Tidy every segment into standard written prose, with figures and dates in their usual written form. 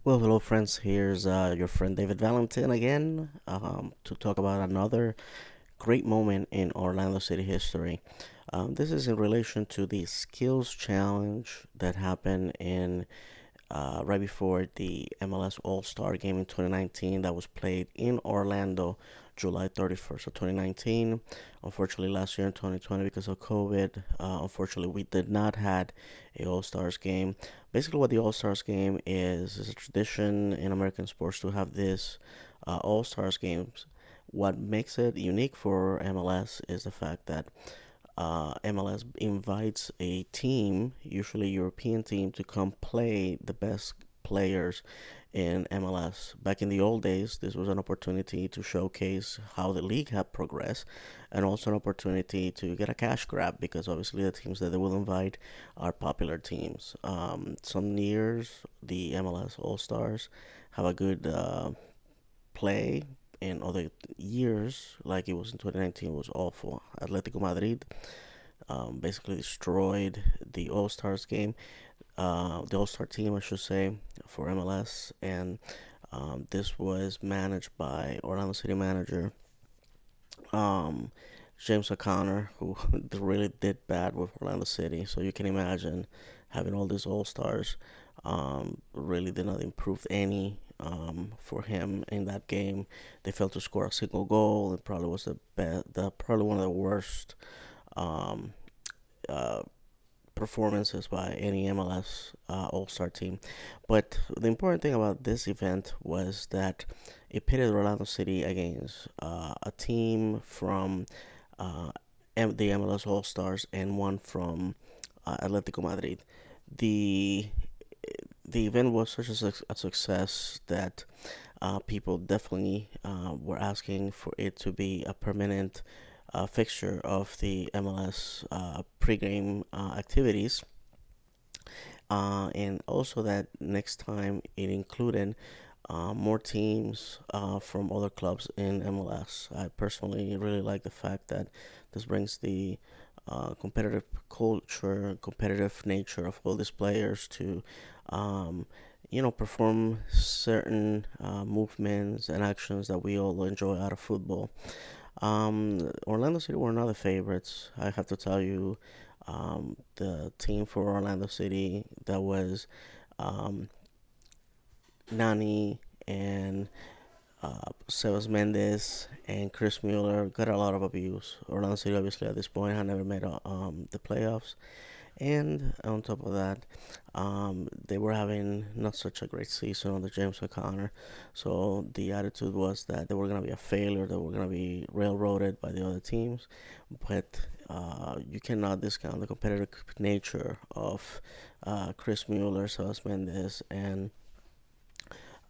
Well, hello, friends. Here's your friend David Valentin again to talk about another great moment in Orlando City history. This is in relation to the skills challenge that happened in right before the MLS All Star Game in 2019 that was played in Orlando, July 31st of 2019. Unfortunately, last year in 2020, because of COVID, unfortunately, we did not had a All Stars game. Basically, what the All Stars game is a tradition in American sports to have this All Stars games. What makes it unique for MLS is the fact that MLS invites a team, usually a European team, to come play the best players in MLS. Back in the old days, this was an opportunity to showcase how the league had progressed and also an opportunity to get a cash grab because obviously the teams that they will invite are popular teams. Some years, the MLS All Stars have a good play. In other years, like it was in 2019, was awful. Atletico Madrid basically destroyed the All Stars game, the All Star team, I should say, for MLS. And this was managed by Orlando City manager um, James O'Connor, who really did bad with Orlando City. So you can imagine having all these All Stars really did not improve any for him in that game. They failed to score a single goal. It probably was probably one of the worst um, uh, performances by any MLS All Star team. But the important thing about this event was that it pitted Orlando City against a team from uh, the MLS All Stars and one from Atletico Madrid. The the event was such a success that people definitely were asking for it to be a permanent fixture of the MLS pregame activities. And also that next time it included more teams from other clubs in MLS. I personally really like the fact that this brings the competitive culture, competitive nature of all these players to, um, perform certain movements and actions that we all enjoy out of football. Orlando City were not the favorites. I have to tell you, the team for Orlando City that was um, Nani and Sebas Mendes and Chris Mueller got a lot of abuse. Orlando City, obviously, at this point, had never made the playoffs. And on top of that, they were having not such a great season under James O'Connor. So the attitude was that they were going to be a failure, they were going to be railroaded by the other teams. But you cannot discount the competitive nature of Chris Mueller, Sebas Mendes, and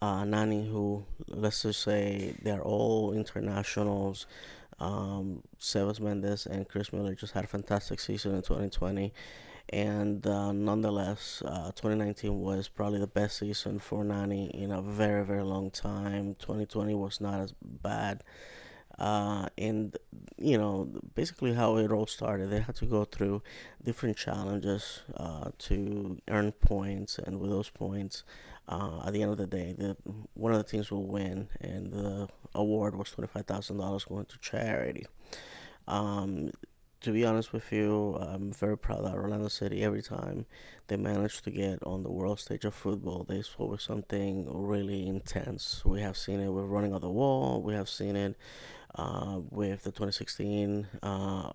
Nani, who, let's just say, they're all internationals. Sebas Mendes and Chris Miller just had a fantastic season in 2020, and nonetheless, 2019 was probably the best season for Nani in a very, very long time. 2020 was not as bad. And basically how it all started, they had to go through different challenges to earn points, and with those points, at the end of the day, one of the teams will win, and the award was $25,000 going to charity. Um, to be honest with you, I'm very proud that Orlando City, every time they manage to get on the world stage of football, they show with something really intense. We have seen it with running on the wall. We have seen it with the 2016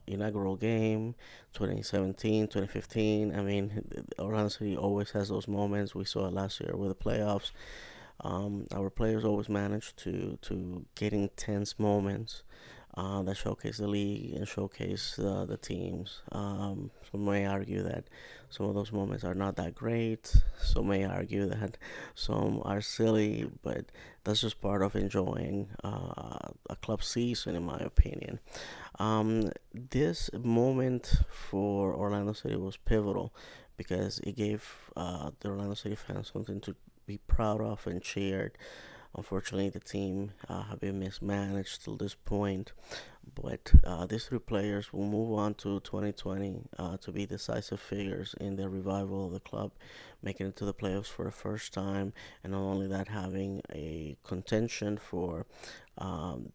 inaugural game, 2017, 2015. I mean, Orlando City always has those moments. We saw it last year with the playoffs. Our players always manage to get intense moments that showcase the league and showcase the teams. Some may argue that some of those moments are not that great. Some may argue that some are silly, but that's just part of enjoying a club season, in my opinion. This moment for Orlando City was pivotal because it gave the Orlando City fans something to be proud of and cheered. Unfortunately, the team have been mismanaged till this point. But these three players will move on to 2020 to be decisive figures in the revival of the club, making it to the playoffs for the first time, and not only that, having a contention for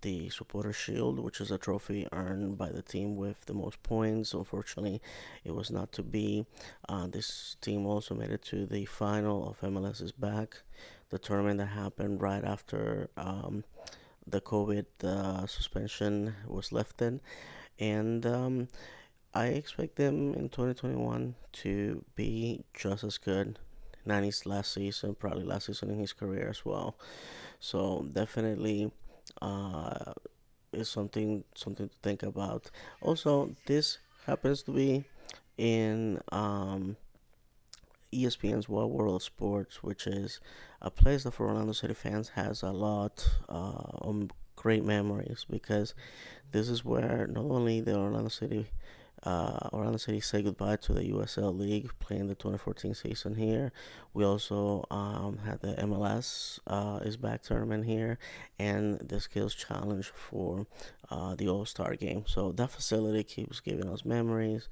the Supporter Shield, which is a trophy earned by the team with the most points. Unfortunately, it was not to be. This team also made it to the final of MLS is Back, the tournament that happened right after the COVID suspension was lifted. And I expect them in 2021 to be just as good. Nani's last season, probably last season in his career as well. So definitely uh, is something to think about. Also, this happens to be in ESPN's Wild World of Sports, which is a place that for Orlando City fans has a lot of great memories because this is where not only the Orlando City say goodbye to the USL League, playing the 2014 season here. We also had the MLS is back tournament here, and the Skills Challenge for the All Star Game. So that facility keeps giving us memories.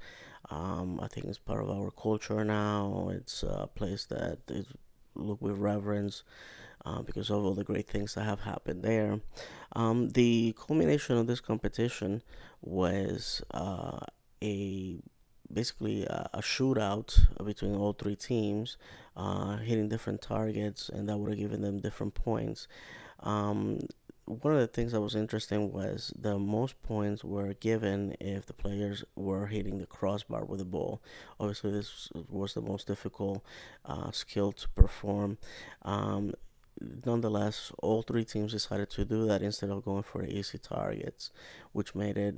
I think it's part of our culture now. It's a place that is look with reverence because of all the great things that have happened there. The culmination of this competition was a basically a shootout between all three teams, hitting different targets, and that would have given them different points. Um, One of the things that was interesting was the most points were given if the players were hitting the crossbar with the ball. Obviously, this was the most difficult skill to perform. Um, Nonetheless, all three teams decided to do that instead of going for easy targets, which made it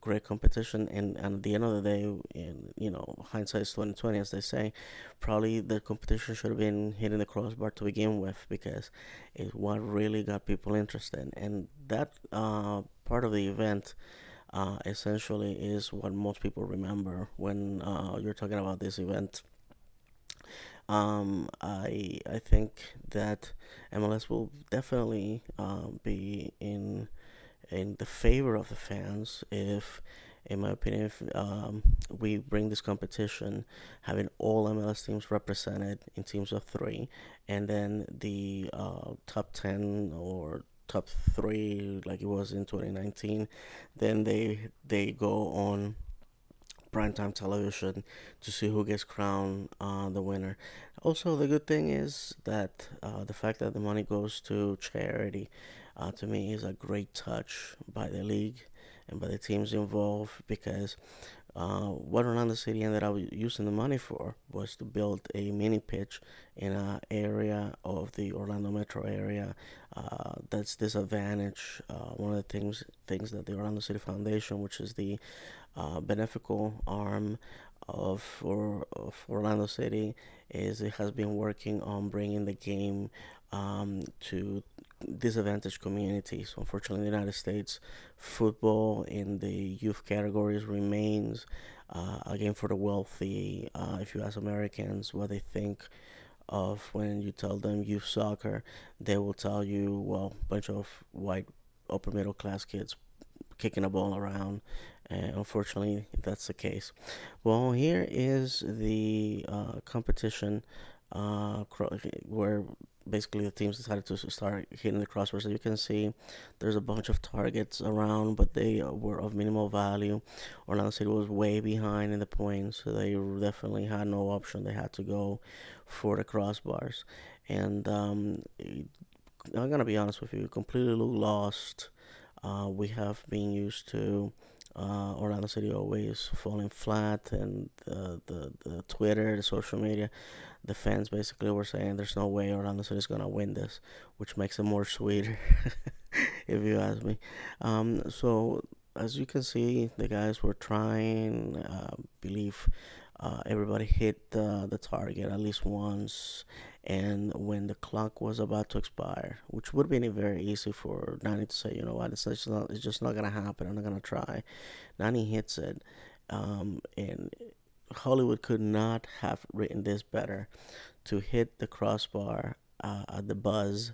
great competition. And at the end of the day, in hindsight is 2020, as they say, probably the competition should have been hitting the crossbar to begin with because it's what really got people interested. And that part of the event essentially is what most people remember when you're talking about this event. I think that MLS will definitely be in the favor of the fans if, in my opinion, if we bring this competition, having all MLS teams represented in teams of three, and then the top 10 or top three, like it was in 2019, then they go on primetime television to see who gets crowned the winner. Also, the good thing is that the fact that the money goes to charity, to me, is a great touch by the league and by the teams involved because what Orlando City ended up using the money for was to build a mini pitch in an area of the Orlando metro area that's disadvantaged. One of the things that the Orlando City Foundation, which is the beneficial arm of Orlando City, is it has been working on bringing the game to disadvantaged communities. Unfortunately, in the United States, football in the youth categories remains a game for the wealthy. If you ask Americans what they think of when you tell them youth soccer, they will tell you, well, a bunch of white upper middle class kids kicking a ball around. And unfortunately, that's the case. Well, here is the competition where basically the teams decided to start hitting the crossbars. As you can see, there's a bunch of targets around, but they were of minimal value. Orlando City was way behind in the points, so they definitely had no option. They had to go for the crossbars. And I'm gonna be honest with you, completely lost. We have been used to Orlando City always falling flat, and the Twitter, the social media, the fans basically were saying there's no way Orlando City is gonna win this, which makes it more sweeter, if you ask me. So as you can see, the guys were trying. Believe everybody hit the target at least once, and when the clock was about to expire, which would have been very easy for Nani to say, you know what, it's just not gonna happen. I'm not gonna try. Nani hits it, and Hollywood could not have written this better. To hit the crossbar at the buzz,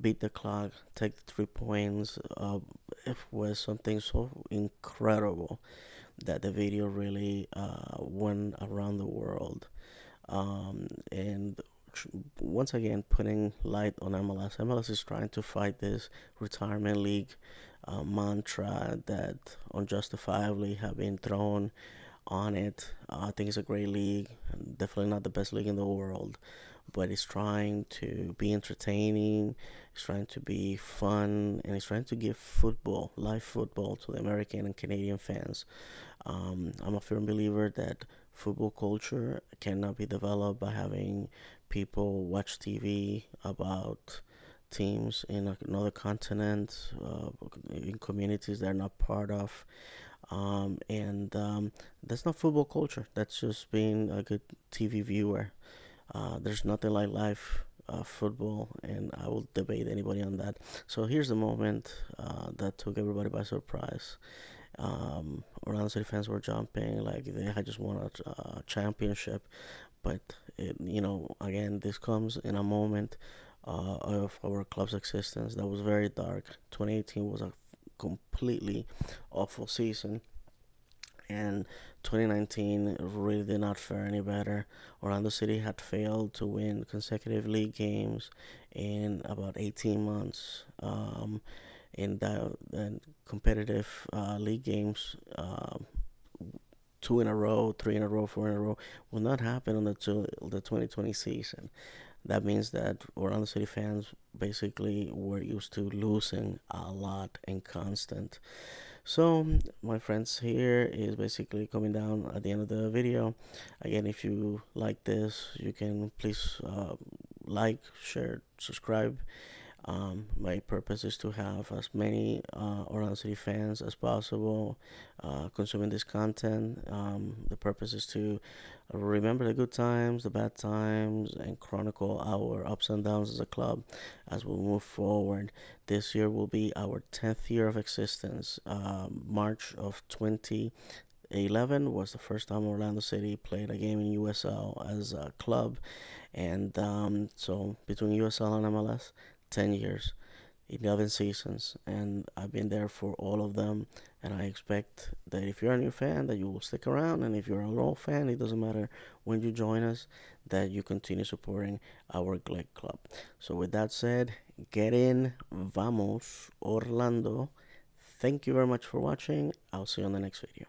beat the clock, take the 3 points. It was something so incredible that the video really went around the world. And once again, putting light on MLS. MLS is trying to fight this retirement league mantra that unjustifiably have been thrown on it. I think it's a great league, definitely not the best league in the world, but it's trying to be entertaining, it's trying to be fun, and it's trying to give football, live football, to the American and Canadian fans. I'm a firm believer that football culture cannot be developed by having people watch TV about teams in another continent, in communities they're not part of. And That's not football culture. That's just being a good TV viewer. There's nothing like live football, and I will debate anybody on that. So here's the moment that took everybody by surprise. Orlando City fans were jumping like they had just won a championship, but again, this comes in a moment of our club's existence that was very dark. 2018 was a completely awful season, and 2019 really did not fare any better. Orlando City had failed to win consecutive league games in about 18 months. In the and competitive league games, 2 in a row, 3 in a row, 4 in a row will not happen on the 2020 season. That means that Orlando City fans basically were used to losing a lot and constant. So, my friends, here is basically coming down at the end of the video. Again, if you like this, you can please like, share, subscribe. My purpose is to have as many Orlando City fans as possible consuming this content. The purpose is to remember the good times, the bad times, and chronicle our ups and downs as a club as we move forward. This year will be our 10th year of existence. March of 2011 was the first time Orlando City played a game in USL as a club, and so between USL and MLS, 10 years, 11 seasons, and I've been there for all of them. And I expect that if you're a new fan, that you will stick around, and if you're an old fan, it doesn't matter when you join us, that you continue supporting our great club. So with that said, get in, vamos, Orlando. Thank you very much for watching. I'll see you on the next video.